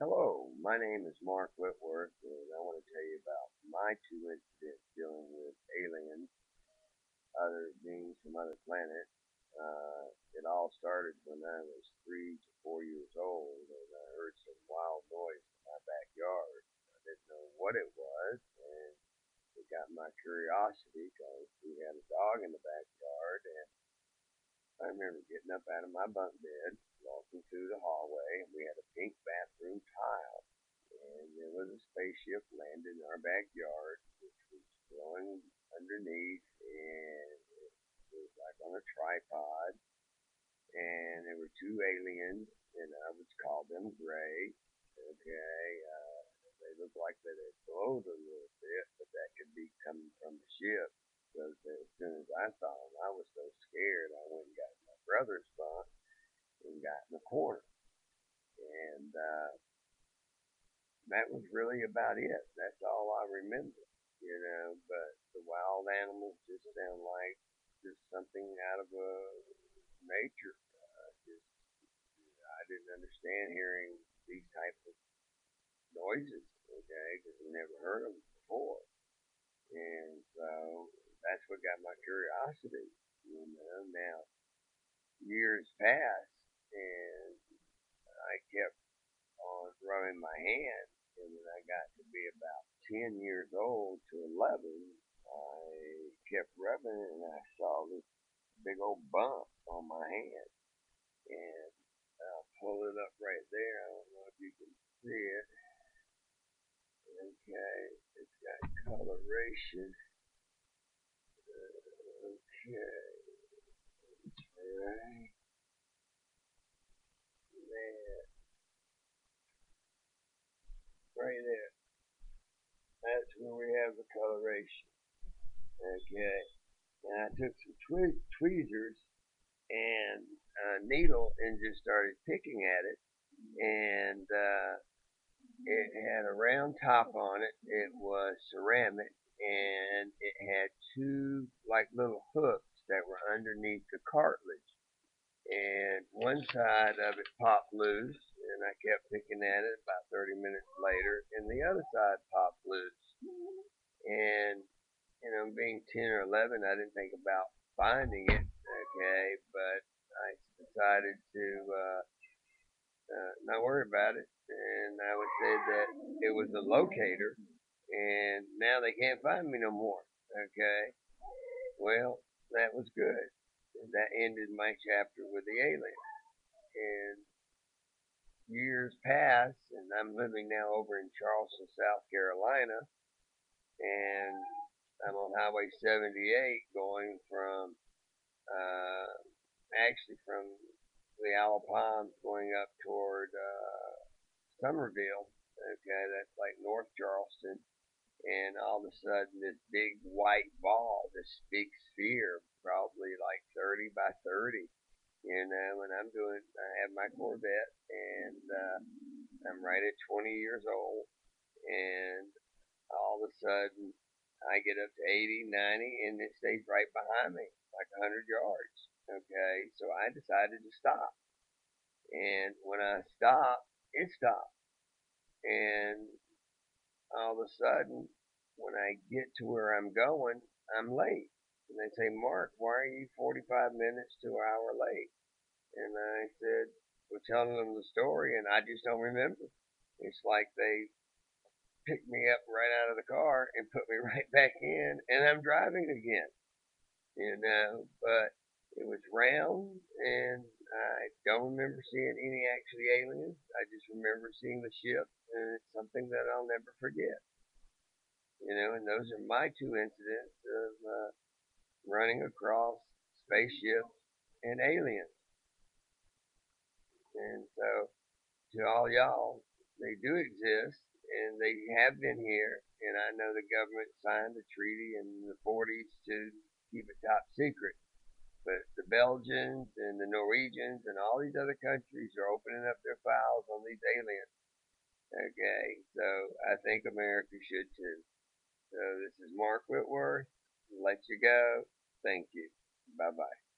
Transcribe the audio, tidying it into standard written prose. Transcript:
Hello, my name is Mark Whitworth, and I want to tell you about my two incidents dealing with aliens, other beings from other planets. It all started when I was 3 to 4 years old, and I heard some wild noise in my backyard. I didn't know what it was, and it got my curiosity because we had a dog in the backyard, and I remember getting up out of my bunk bed, walking through the hallway, and we had a pink bathroom tile. And there was a spaceship landed in our backyard, which was glowing underneath, and it was like on a tripod. And there were two aliens, and I would call them gray. Okay, they looked like they had glowed a little bit, but that could be coming from the ship. Because as soon as I saw them, I was so scared. I went and got my brother's bunk and got in the corner. And that was really about it. That's all I remember. But the wild animals just sound like just something out of nature. Just I didn't understand hearing these types of noises, okay, because I never heard them before, and so that's what got my curiosity. Now years passed, and I kept on rubbing my hand. And when I got to be about 10 years old to 11, I kept rubbing it and I saw this big old bump on my hand. And I'll pull it up right there. I don't know if you can see it. Okay, it's got coloration. Okay, alright. There, right there. That's where we have the coloration. Okay, and I took some tweezers and a needle and just started picking at it. And it had a round top on it. It was ceramic, and it had two like little hooks that were underneath the cartilage. And one side of it popped loose, and I kept picking at it. About 30 minutes later, and the other side popped loose. And being 10 or 11, I didn't think about finding it. Okay, but I decided to not worry about it, and I would say that it was a locator, and now they can't find me no more. Okay, well, that was good. That ended my chapter with the alien. And years pass, and I'm living now over in Charleston, South Carolina, and I'm on Highway 78 going from, uh, actually from the Owl Palms going up toward Somerville. Okay, that's like North Charleston. And all of a sudden, this big white ball, this big sphere, probably like 30 by 30. And I'm doing, I have my Corvette, and I'm right at 20 years old, and all of a sudden, I get up to 80, 90, and it stays right behind me, like 100 yards. Okay, so I decided to stop. And when I stopped, it stopped. And all of a sudden, when I get to where I'm going, I'm late. And they say, Mark, why are you 45 minutes to an hour late? And I said, well, telling them the story, and I just don't remember. It's like they picked me up right out of the car and put me right back in, and I'm driving again. But it was round, and I don't remember seeing any actually aliens. I just remember seeing the ship, and it's something that I'll never forget. And those are my two incidents of running across spaceships and aliens. And so, to all y'all, they do exist, and they have been here. And I know the government signed a treaty in the 40s to keep it top secret. But the Belgians and the Norwegians and all these other countries are opening up their files on these aliens. Okay, so I think America should too. So this is Mark Whitworth. Let you go. Thank you. Bye bye.